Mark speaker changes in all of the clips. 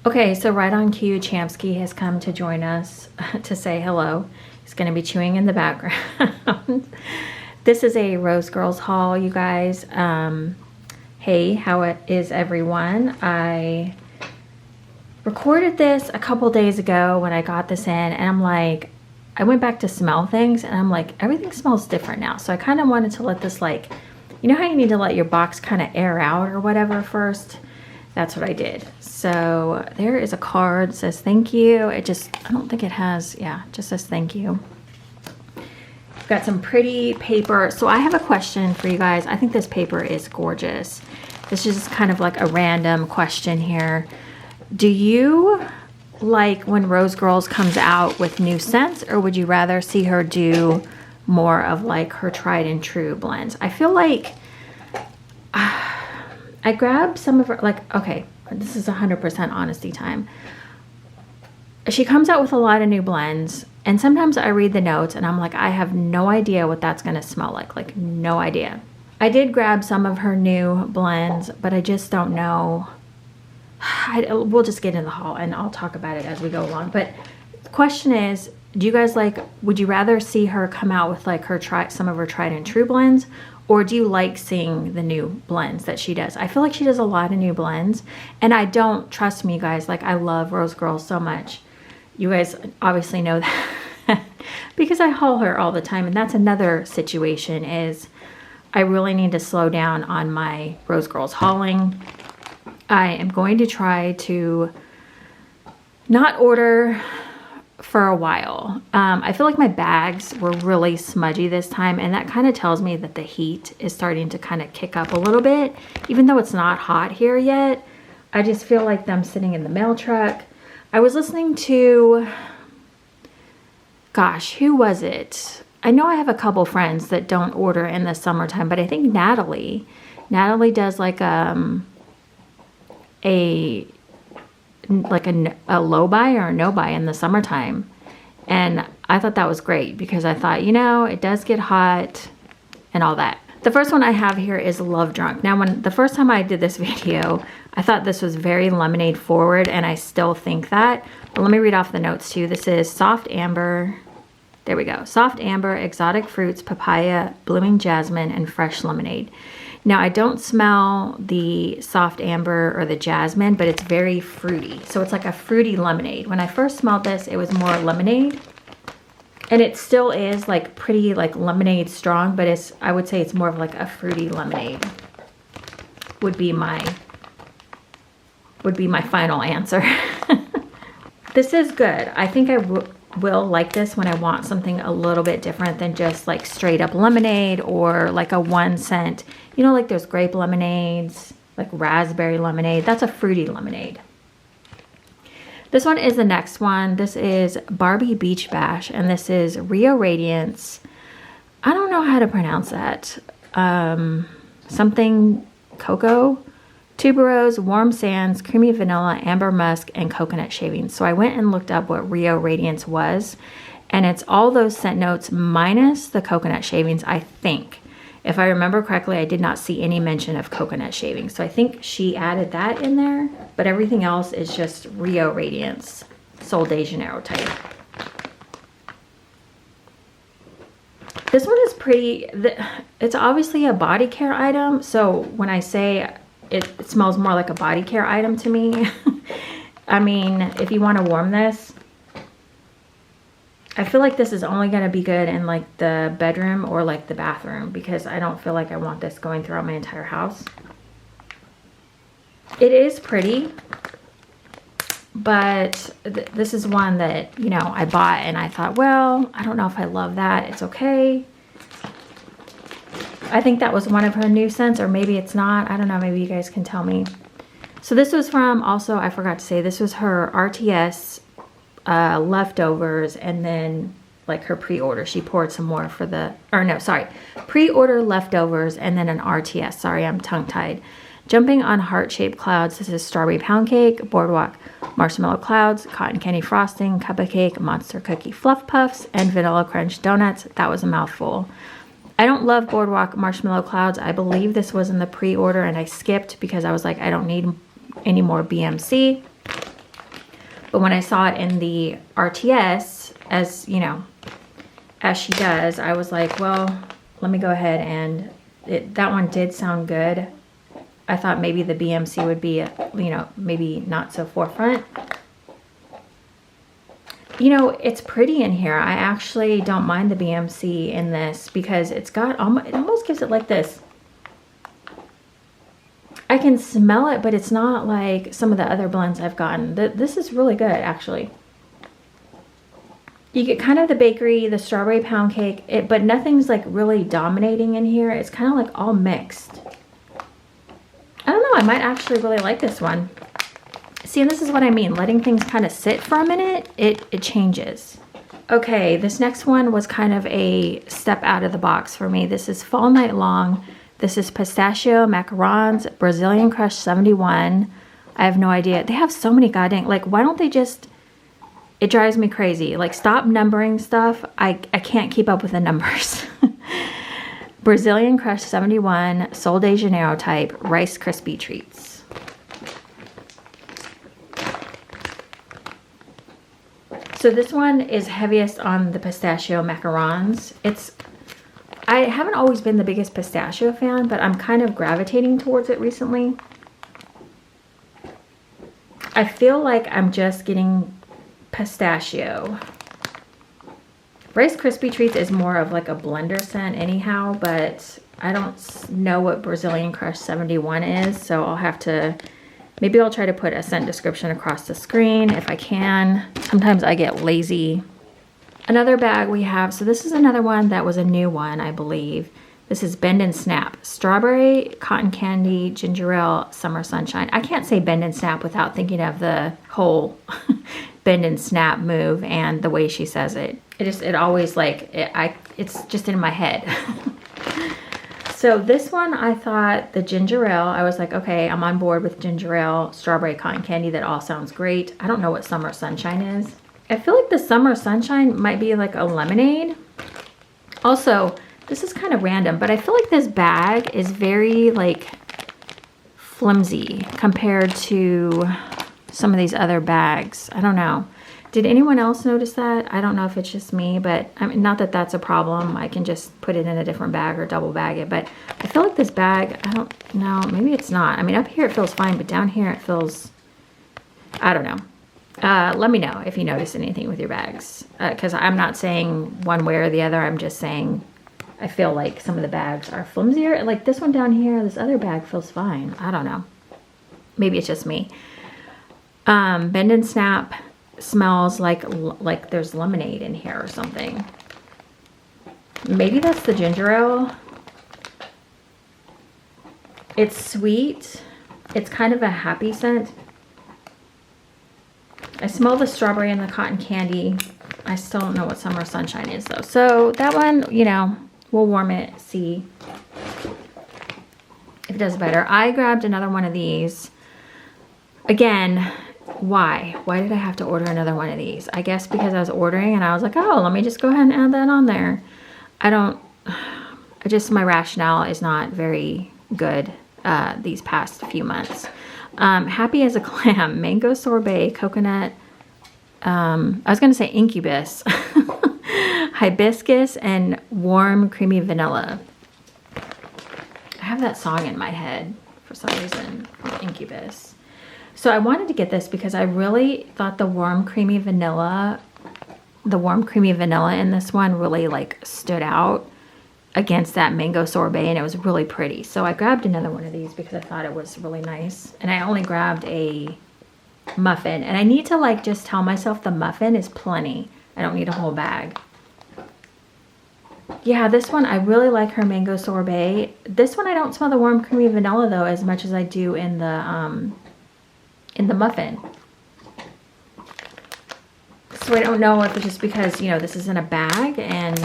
Speaker 1: Okay, so right on cue, Champsky has come to join us to say hello. He's going to be chewing in the background. This is a Rosegirls Haul, you guys. Hey, how is everyone? I recorded this a couple days ago when I got this in, and I'm like, I went back to smell things, and I'm like, everything smells different now. So I kind of wanted to let this, like, you know how you need to let your box kind of air out or whatever first? That's what I did. So there is a card that says thank you. I don't think it has, yeah, it just says thank you. Got some pretty paper. So I have a question for you guys. I think this paper is gorgeous. This is just kind of like a random question here. Do you like when Rosegirls comes out with new scents, or would you rather see her do more of like her tried and true blends? I feel like I grabbed some of her, like, okay, this is 100% honesty time. She comes out with a lot of new blends, and sometimes I read the notes and I'm like, I have no idea what that's going to smell like no idea. I did grab some of her new blends, but I just don't know. We'll just get in the haul and I'll talk about it as we go along. But the question is, do you guys like, would you rather see her come out with like some of her tried and true blends, or do you like seeing the new blends that she does? I feel like she does a lot of new blends, and I don't, trust me, you guys, like I love Rosegirls so much. You guys obviously know that because I haul her all the time, and that's another situation is I really need to slow down on my Rosegirls hauling. I am going to try to not order for a while. I feel like my bags were really smudgy this time, and that kind of tells me that the heat is starting to kind of kick up a little bit, even though it's not hot here yet. I just feel like them sitting in the mail truck. I was listening to, gosh, who was it? I know I have a couple friends that don't order in the summertime, but I think Natalie does like a low buy or a no buy in the summertime. And I thought that was great because I thought, you know, it does get hot and all that. The first one I have here is Love Drunk. Now, the first time I did this video, I thought this was very lemonade forward, and I still think that. But let me read off the notes too. This is soft amber. There we go. Soft amber, exotic fruits, papaya, blooming jasmine, and fresh lemonade. Now, I don't smell the soft amber or the jasmine, but it's very fruity. So it's like a fruity lemonade. When I first smelled this, it was more lemonade. And it still is like pretty like lemonade strong, but I would say it's more of like a fruity lemonade would be my final answer. This is good. I think I will like this when I want something a little bit different than just like straight up lemonade or like a 1 cent. You know, like there's grape lemonades, like raspberry lemonade. That's a fruity lemonade. This one is the next one. This is Barbie Beach Bash, and this is Rio Radiance. I don't know how to pronounce that. Something cocoa, tuberose, warm sands, creamy vanilla, amber musk, and coconut shavings. So I went and looked up what Rio Radiance was, and it's all those scent notes minus the coconut shavings, I think. If I remember correctly, I did not see any mention of coconut shavings. So I think she added that in there, but everything else is just Rio Radiance, Sol de Janeiro type. This one is pretty, it's obviously a body care item. So when I say it smells more like a body care item to me, I mean, if you want to warm this, I feel like this is only going to be good in like the bedroom or like the bathroom, because I don't feel like I want this going throughout my entire house. It is pretty, but this is one that, you know, I bought and I thought, well, I don't know if I love that. It's okay. I think that was one of her new scents, or maybe it's not. I don't know. Maybe you guys can tell me. So this was from, also, I forgot to say, this was her RTS leftovers, and then like her pre-order. She poured some more for the, or no, sorry, pre-order leftovers and then an RTS. Sorry, I'm tongue-tied. Jumping on heart-shaped clouds. This is strawberry pound cake, boardwalk marshmallow clouds, cotton candy frosting, cupcake, monster cookie fluff puffs, and vanilla crunch donuts. That was a mouthful. I don't love boardwalk marshmallow clouds. I believe this was in the pre-order and I skipped because I was like, I don't need any more BMC. But when I saw it in the RTS, as you know, as she does, I was like, well, let me go ahead and that one did sound good. I thought maybe the BMC would be, you know, maybe not so forefront. You know, it's pretty in here. I actually don't mind the BMC in this because it's got, it almost gives it like this. I can smell it, but it's not like some of the other blends I've gotten. This is really good, actually. You get kind of the bakery, the strawberry pound cake, but nothing's like really dominating in here. It's kind of like all mixed. I don't know, I might actually really like this one. See, and this is what I mean. Letting things kind of sit for a minute, it changes. Okay, this next one was kind of a step out of the box for me. This is Fall Night Long. This is Pistachio Macarons, Brazilian Crush 71. I have no idea. They have so many goddamn, like, why don't they just, it drives me crazy. Like, stop numbering stuff. I can't keep up with the numbers. Brazilian Crush 71, Sol de Janeiro type, Rice Krispie Treats. So this one is heaviest on the pistachio macarons. I haven't always been the biggest pistachio fan, but I'm kind of gravitating towards it recently. I feel like I'm just getting pistachio. Rice Krispie Treats is more of like a blender scent anyhow, but I don't know what Brazilian Crush 71 is, so I'll have to, maybe I'll try to put a scent description across the screen if I can. Sometimes I get lazy. Another bag we have, so this is another one that was a new one, I believe. This is Bend and Snap. Strawberry, cotton candy, ginger ale, summer sunshine. I can't say Bend and Snap without thinking of the whole Bend and Snap move and the way she says it. It always like, it's just in my head. So this one, I thought the ginger ale, I was like, okay, I'm on board with ginger ale, strawberry cotton candy. That all sounds great. I don't know what summer sunshine is. I feel like the summer sunshine might be like a lemonade. Also, this is kind of random, but I feel like this bag is very like flimsy compared to some of these other bags. I don't know. Did anyone else notice that? I don't know if it's just me, but I mean, not that that's a problem. I can just put it in a different bag or double bag it, but I feel like this bag, I don't know, maybe it's not. I mean, up here it feels fine, but down here it feels, I don't know. Let me know if you notice anything with your bags, because I'm not saying one way or the other. I'm just saying I feel like some of the bags are flimsier. Like this one down here, this other bag feels fine. I don't know. Maybe it's just me. Bend and Snap smells like there's lemonade in here or something. Maybe that's the ginger ale. It's sweet. It's kind of a happy scent. I smell the strawberry and the cotton candy. I still don't know what summer sunshine is though. So that one, you know, we'll warm it, see if it does better. I grabbed another one of these. Again, why? Why did I have to order another one of these? I guess because I was ordering and I was like, oh, let me just go ahead and add that on there. My rationale is not very good these past few months. Happy as a Clam, mango sorbet, coconut, I was going to say incubus, hibiscus, and warm creamy vanilla. I have that song in my head for some reason, incubus. So I wanted to get this because I really thought the warm creamy vanilla in this one really like stood out against that mango sorbet, and it was really pretty. So I grabbed another one of these because I thought it was really nice. And I only grabbed a muffin, and I need to like just tell myself the muffin is plenty. I don't need a whole bag. Yeah, this one, I really like her mango sorbet. This one, I don't smell the warm creamy vanilla though as much as I do in the muffin. So I don't know if it's just because, you know, this is in a bag and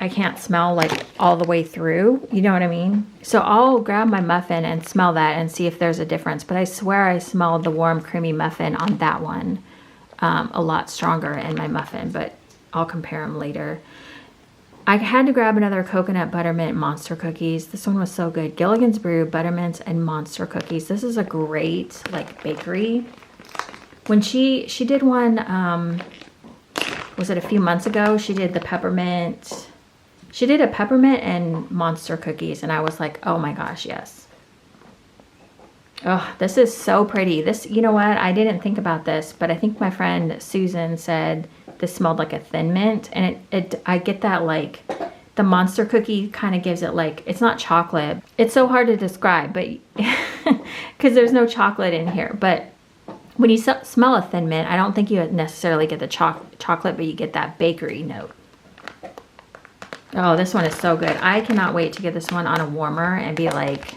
Speaker 1: I can't smell like all the way through, you know what I mean? So I'll grab my muffin and smell that and see if there's a difference. But I swear I smelled the warm creamy muffin on that one a lot stronger in my muffin, but I'll compare them later. I had to grab another coconut buttermint monster cookies. This one was so good. Gilligan's Brew, buttermints, and monster cookies. This is a great like bakery. When she did one, was it a few months ago? She did the peppermint. She did a peppermint and monster cookies, and I was like, oh my gosh, yes. Oh, this is so pretty. This, you know what? I didn't think about this, but I think my friend Susan said this smelled like a Thin Mint, and I get that, like, the monster cookie kind of gives it, like, it's not chocolate. It's so hard to describe, but because there's no chocolate in here. But when you smell a Thin Mint, I don't think you necessarily get the chocolate, but you get that bakery note. Oh, this one is so good. I cannot wait to get this one on a warmer and be like,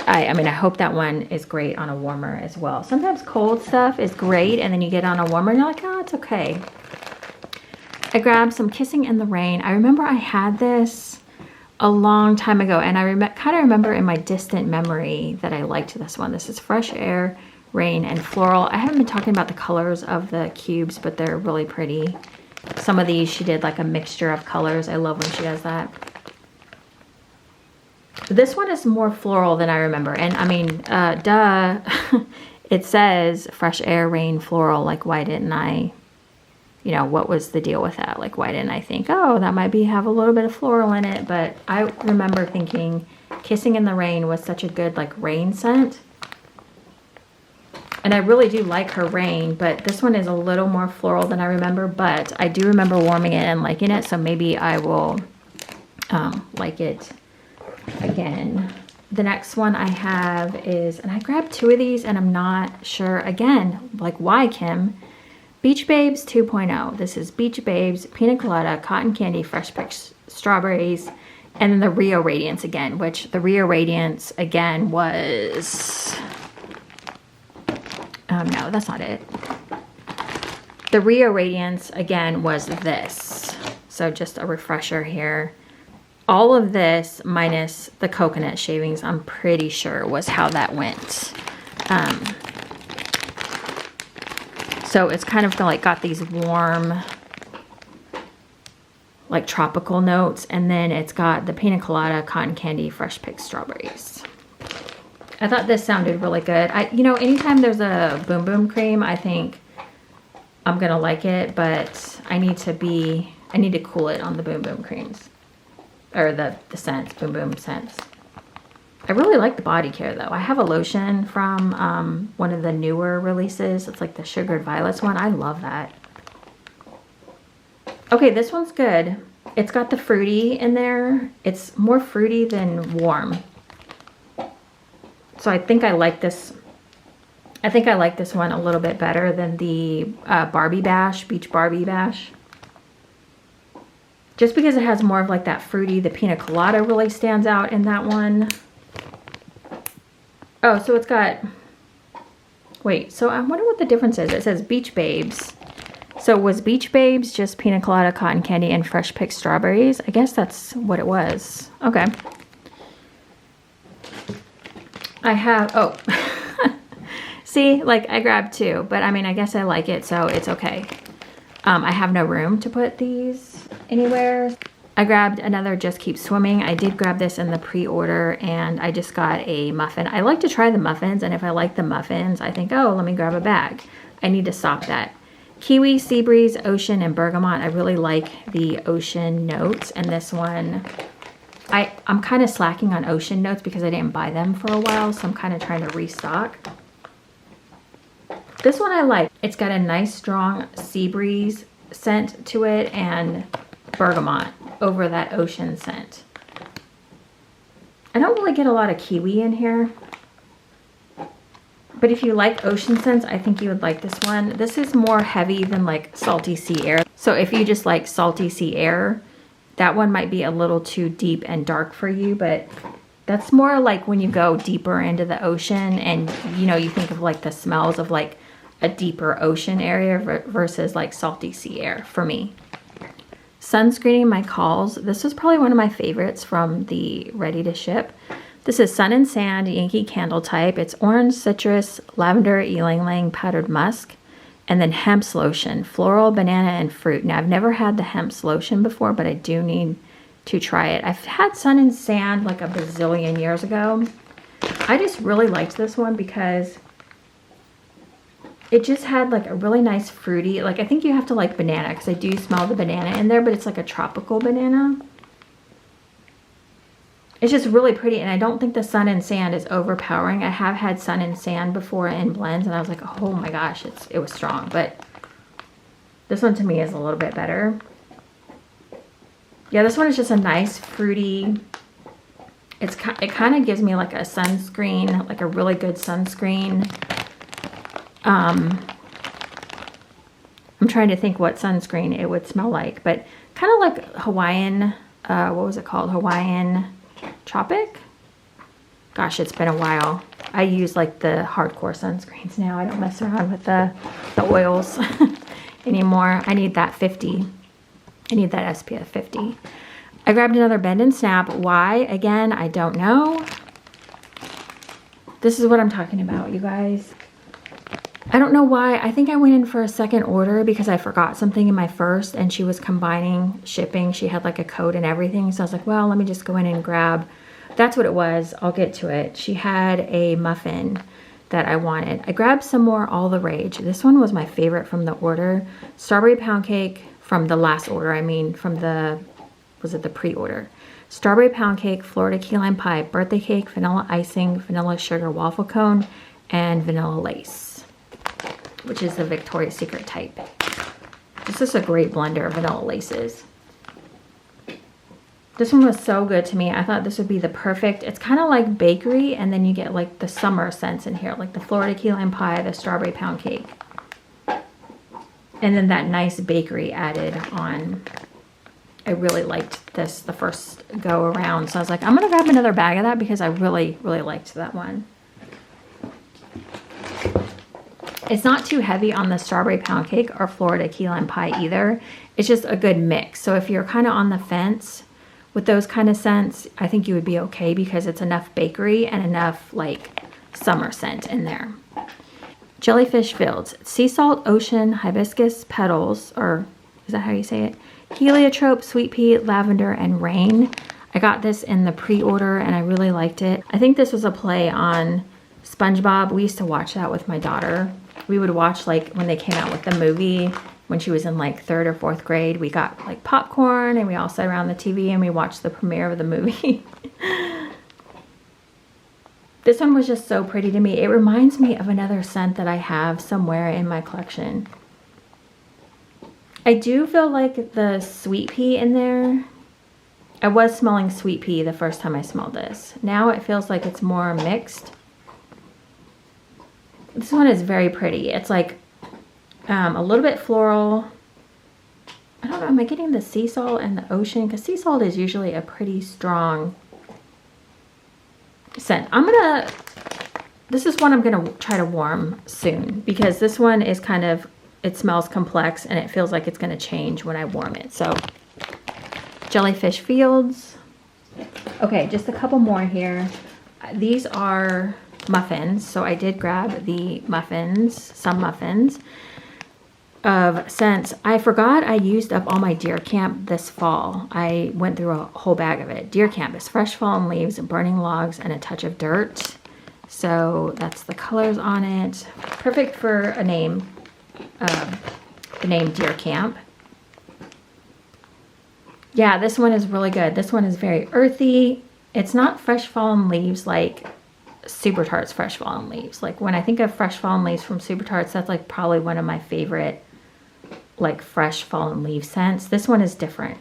Speaker 1: I mean, I hope that one is great on a warmer as well. Sometimes cold stuff is great, and then you get on a warmer and you're like, oh, it's okay. I grabbed some Kissing in the Rain. I remember I had this a long time ago, and I kind of remember in my distant memory that I liked this one. This is Fresh Air, Rain, and Floral. I haven't been talking about the colors of the cubes, but they're really pretty. Some of these, she did like a mixture of colors. I love when she does that. This one is more floral than I remember. And I mean, duh, it says Fresh Air, Rain, Floral. Like, why didn't I, you know, what was the deal with that? Like, why didn't I think, oh, that might have a little bit of floral in it? But I remember thinking Kissing in the Rain was such a good, like, rain scent. And I really do like her Rain, but this one is a little more floral than I remember. But I do remember warming it and liking it, so maybe I will like it again. The next one I have is, and I grabbed 2 of these, and I'm not sure, again, like, why, Kim? Beach Babes 2.0. This is Beach Babes, Pina Colada, Cotton Candy, Fresh Picked Strawberries, and then the Rio Radiance again, which the Rio Radiance again was... no, that's not it. The Rio Radiance again was this. So just a refresher here. All of this minus the coconut shavings, I'm pretty sure was how that went. So it's kind of like got these warm, like tropical notes. And then it's got the Pina Colada, Cotton Candy, Fresh Picked Strawberries. I thought this sounded really good. You know, anytime there's a Boom Boom cream, I think I'm gonna like it, but I need to cool it on the Boom Boom creams. Or the scents, Boom Boom scents. I really like the body care though. I have a lotion from one of the newer releases. It's like the Sugared Violets one. I love that. Okay, this one's good. It's got the fruity in there. It's more fruity than warm. So I think I like this. I think I like this one a little bit better than the Barbie Bash, Beach Barbie Bash. Just because it has more of like that fruity, the Pina Colada really stands out in that one. Oh, so it's got, wait, so I wonder what the difference is. It says Beach Babes. So was Beach Babes just Pina Colada, Cotton Candy, and Fresh Picked Strawberries? I guess that's what it was. Okay. I have, oh, see, like I grabbed 2, but I mean, I guess I like it, so it's okay. I have no room to put these anywhere. I grabbed another Just Keep Swimming. I did grab this in the pre-order, and I just got a muffin. I like to try the muffins, and if I like the muffins, I think, oh, let me grab a bag. I need to stop that. Kiwi, Sea Breeze, Ocean, and Bergamot. I really like the ocean notes, and this one, I'm kind of slacking on ocean notes because I didn't buy them for a while, so I'm kind of trying to restock. This one I like. It's got a nice strong sea breeze scent to it and bergamot over that ocean scent. I don't really get a lot of kiwi in here, but if you like ocean scents, I think you would like this one. This is more heavy than like Salty Sea Air. So if you just like Salty Sea Air, that one might be a little too deep and dark for you, but that's more like when you go deeper into the ocean and, you know, you think of like the smells of like a deeper ocean area versus like Salty Sea Air for me. Sunscreening My Calls. This was probably one of my favorites from the Ready to Ship. This is Sun and Sand Yankee Candle type. It's orange, citrus, lavender, ylang ylang, powdered musk, and then hemp's lotion, floral, banana, and fruit. Now, I've never had the hemp's lotion before, but I do need to try it. I've had Sun and Sand like a bazillion years ago. I just really liked this one because It just had like a really nice fruity, like I think you have to like banana because I do smell the banana in there, but it's like a tropical banana. It's just really pretty, and I don't think the sun and sand is overpowering. I have had sun and sand before in blends, and I was like, oh my gosh, it was strong. But this one to me is a little bit better. Yeah, this one is just a nice fruity. It kind of gives me like a sunscreen, like a really good sunscreen. I'm trying to think what sunscreen it would smell like, but kind of like Hawaiian. What was it called? Hawaiian Tropic? Gosh, it's been a while. I use like the hardcore sunscreens now. I don't mess around with the oils anymore. I need that 50. I need that SPF 50. I grabbed another Bend and Snap. Why? Again, I don't know. This is what I'm talking about, you guys. I don't know why. I think I went in for a second order because I forgot something in my first, and she was combining shipping. She had like a code and everything. So I was like, well, let me just go in and grab. That's what it was. I'll get to it. She had a muffin that I wanted. I grabbed some more All the Rage. This one was my favorite from the order. Strawberry pound cake from the last order. I mean, from the, was it the pre-order? Strawberry pound cake, Florida key lime pie, birthday cake, vanilla icing, vanilla sugar waffle cone, and vanilla lace, which is the Victoria's Secret type. This is a great blender of vanilla laces. This one was so good to me. I thought this would be the perfect, it's kind of like bakery, and then you get like the summer scents in here, like the Florida key lime pie, the strawberry pound cake. And then that nice bakery added on. I really liked this the first go around. So I was like, I'm gonna grab another bag of that because I really, really liked that one. It's not too heavy on the strawberry pound cake or Florida key lime pie either. It's just a good mix. So if you're kind of on the fence with those kind of scents, I think you would be okay because it's enough bakery and enough like summer scent in there. Jellyfish Fields, sea salt, ocean, hibiscus petals, or is that how you say it? Heliotrope, sweet pea, lavender, and rain. I got this in the pre-order and I really liked it. I think this was a play on SpongeBob. We used to watch that with my daughter. We would watch like when they came out with the movie when she was in like 3rd or 4th grade. We got like popcorn and we all sat around the TV and we watched the premiere of the movie. This one was just so pretty to me. It reminds me of another scent that I have somewhere in my collection. I do feel like the sweet pea in there. I was smelling sweet pea the first time I smelled this. Now it feels like it's more mixed. This one is very pretty. It's like a little bit floral. I don't know, am I getting the sea salt and the ocean? Because sea salt is usually a pretty strong scent. This is one I'm gonna try to warm soon because this one is kind of, it smells complex and it feels like it's gonna change when I warm it. So Jellyfish Fields. Okay, just a couple more here. These are muffins. So I did grab the muffins, some muffins of scents. I forgot I used up all my Deer Camp this fall. I went through a whole bag of it. Deer Camp is fresh fallen leaves, burning logs, and a touch of dirt. So that's the colors on it. Perfect for a name, the name Deer Camp. Yeah, this one is really good. This one is very earthy. It's not fresh fallen leaves like Super Tarts fresh fallen leaves. Like when I think of fresh fallen leaves from Super Tarts, that's like probably one of my favorite like fresh fallen leaf scents. This one is different.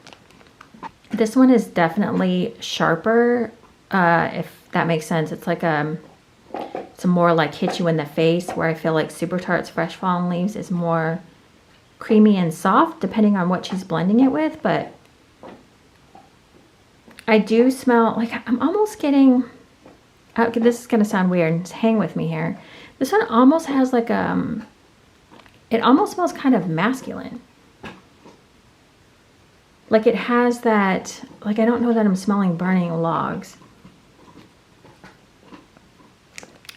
Speaker 1: This one is definitely sharper, if that makes sense. It's like it's more like hit you in the face, where I feel like Super Tarts fresh fallen leaves is more creamy and soft depending on what she's blending it with. But I do smell like I'm almost getting, this is gonna sound weird, hang with me here. This one almost has like it almost smells kind of masculine. Like it has that, like I don't know that I'm smelling burning logs.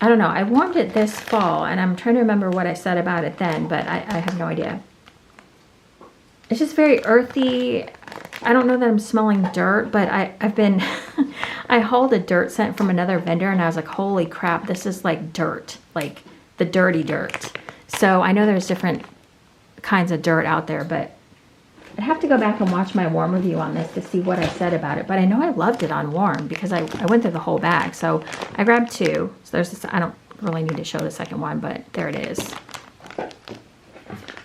Speaker 1: I don't know, I warmed it this fall and I'm trying to remember what I said about it then, but I have no idea. It's just very earthy. I don't know that I'm smelling dirt, but I've been, I hauled a dirt scent from another vendor and I was like, holy crap, this is like dirt, like the dirty dirt. So I know there's different kinds of dirt out there, but I'd have to go back and watch my warm review on this to see what I said about it. But I know I loved it on warm because I went through the whole bag. So I grabbed 2. So there's this, I don't really need to show the second one, but there it is.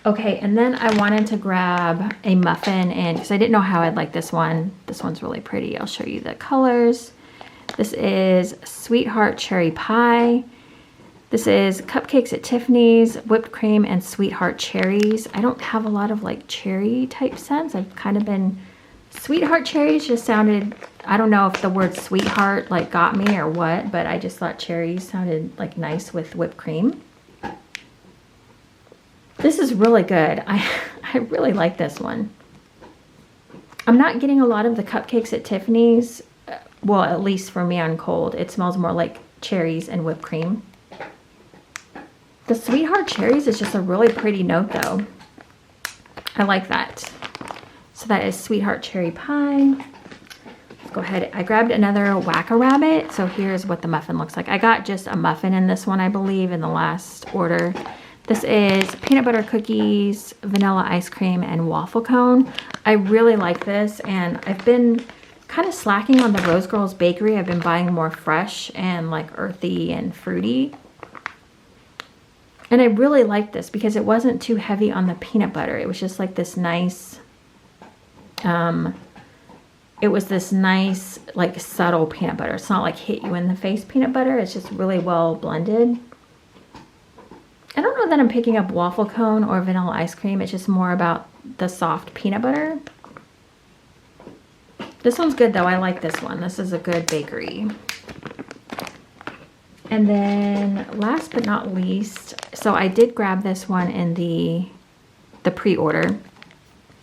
Speaker 1: Okay, and then I wanted to grab a muffin, and because I didn't know how I'd like this one. This one's really pretty. I'll show you the colors. This is Sweetheart Cherry Pie. This is Cupcakes at Tiffany's, Whipped Cream and Sweetheart Cherries. I don't have a lot of like cherry type scents. I've kind of been, Sweetheart Cherries just sounded, I don't know if the word sweetheart like got me or what, but I just thought cherries sounded like nice with whipped cream. This is really good. I really like this one. I'm not getting a lot of the Cupcakes at Tiffany's. Well, at least for me on cold. It smells more like cherries and whipped cream. The Sweetheart Cherries is just a really pretty note though. I like that. So that is Sweetheart Cherry Pie. Let's go ahead. I grabbed another Whack-A-Rabbit. So here's what the muffin looks like. I got just a muffin in this one, I believe, in the last order. This is peanut butter cookies, vanilla ice cream, and waffle cone. I really like this, and I've been kind of slacking on the Rosegirls Bakery. I've been buying more fresh and like earthy and fruity. And I really like this because it wasn't too heavy on the peanut butter. It was just like this nice, it was this nice, like subtle peanut butter. It's not like hit you in the face peanut butter. It's just really well blended. I don't know that I'm picking up waffle cone or vanilla ice cream. It's just more about the soft peanut butter. This one's good though. I like this one. This is a good bakery. And then last but not least, so I did grab this one in the pre-order.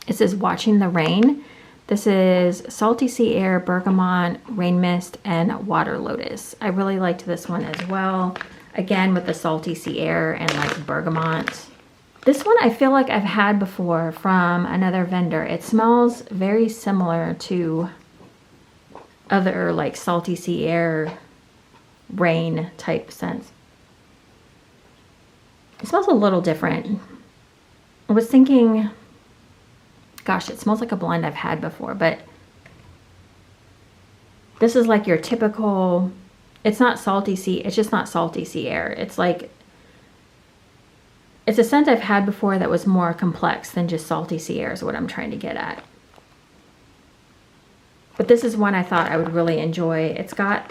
Speaker 1: It says Watching the Rain. This is Salty Sea Air, Bergamot, Rain Mist, and Water Lotus. I really liked this one as well. Again, with the Salty Sea Air and like bergamot. This one I feel like I've had before from another vendor. It smells very similar to other like Salty Sea Air rain type scents. It smells a little different. I was thinking, gosh, it smells like a blend I've had before, but this is like your typical, it's not salty sea, it's just not Salty Sea Air. It's like, it's a scent I've had before that was more complex than just Salty Sea Air is what I'm trying to get at. But this is one I thought I would really enjoy. It's got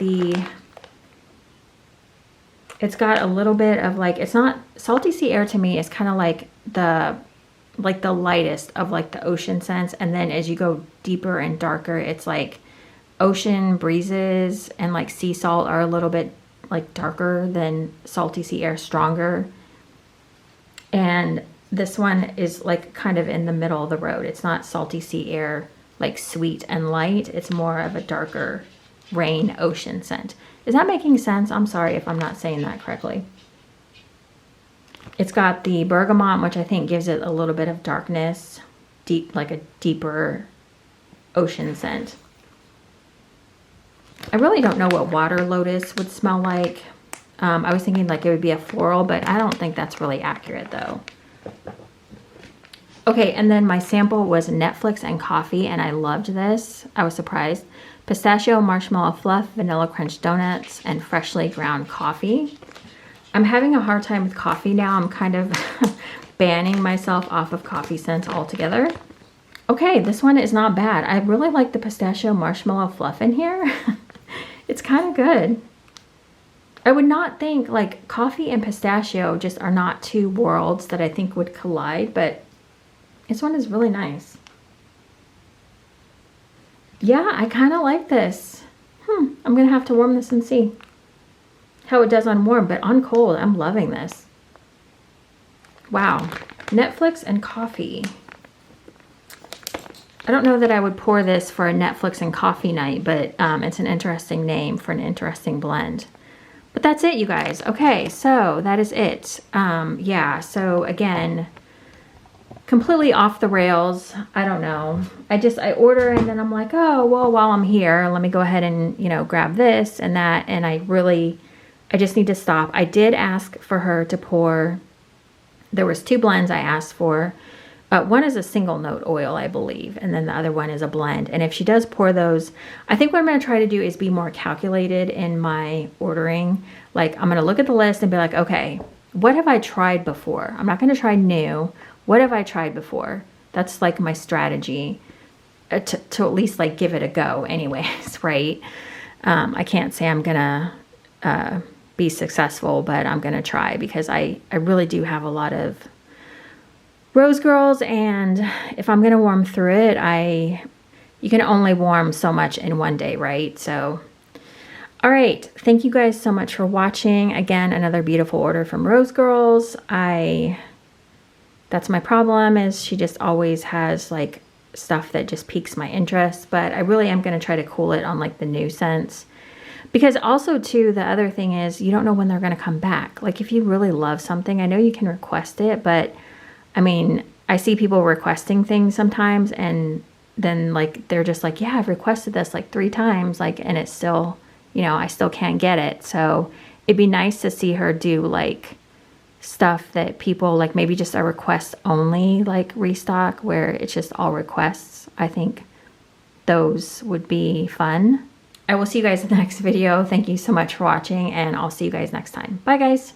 Speaker 1: a little bit of like, it's not, Salty Sea Air to me is kind of like the lightest of like the ocean scents. And then as you go deeper and darker, it's like ocean breezes and like sea salt are a little bit like darker than Salty Sea Air, stronger. And this one is like kind of in the middle of the road. It's not Salty Sea Air, like sweet and light. It's more of a darker rain ocean scent. Is that making sense? I'm sorry if I'm not saying that correctly. It's got the bergamot, which I think gives it a little bit of darkness, deep, like a deeper ocean scent. I really don't know what Water Lotus would smell like. I was thinking like it would be a floral, but I don't think that's really accurate though. Okay, and then my sample was Netflix and coffee, and I loved this. I was surprised. Pistachio marshmallow fluff, vanilla crunch donuts, and freshly ground coffee. I'm having a hard time with coffee now. I'm kind of banning myself off of coffee scents altogether. Okay, this one is not bad. I really like the pistachio marshmallow fluff in here. It's kind of good. I would not think like coffee and pistachio just are not two worlds that I think would collide, but this one is really nice. Yeah, I kind of like this. I'm going to have to warm this and see how it does on warm, but on cold, I'm loving this. Wow. Netflix and coffee. I don't know that I would pour this for a Netflix and coffee night, but it's an interesting name for an interesting blend. But that's it, you guys. Okay, so that is it. Yeah, so again, completely off the rails. I don't know. I order and then I'm like, oh, well, while I'm here, let me go ahead and, you know, grab this and that. And I just need to stop. I did ask for her to pour there was 2 blends I asked for. One is a single note oil, I believe, and then the other one is a blend. And if she does pour those, I think what I'm going to try to do is be more calculated in my ordering. Like, I'm going to look at the list and be like, okay, what have I tried before? I'm not going to try new. What have I tried before? That's like my strategy to at least like give it a go anyways, right? I can't say I'm going to be successful, but I'm going to try, because I really do have a lot of Rose Girls, and if I'm going to warm through it, you can only warm so much in one day, right? So, all right. Thank you guys so much for watching. Again, another beautiful order from Rose Girls. That's my problem, is she just always has like stuff that just piques my interest, but I really am going to try to cool it on like the new scents. Because also too, the other thing is you don't know when they're going to come back. Like if you really love something, I know you can request it, but I mean, I see people requesting things sometimes, and then like they're just like, yeah, I've requested this like 3 times, like, and it's still, you know, I still can't get it. So it'd be nice to see her do like stuff that people like, maybe just a request only like restock where it's just all requests. I think those would be fun. I will see you guys in the next video. Thank you so much for watching, and I'll see you guys next time. Bye guys.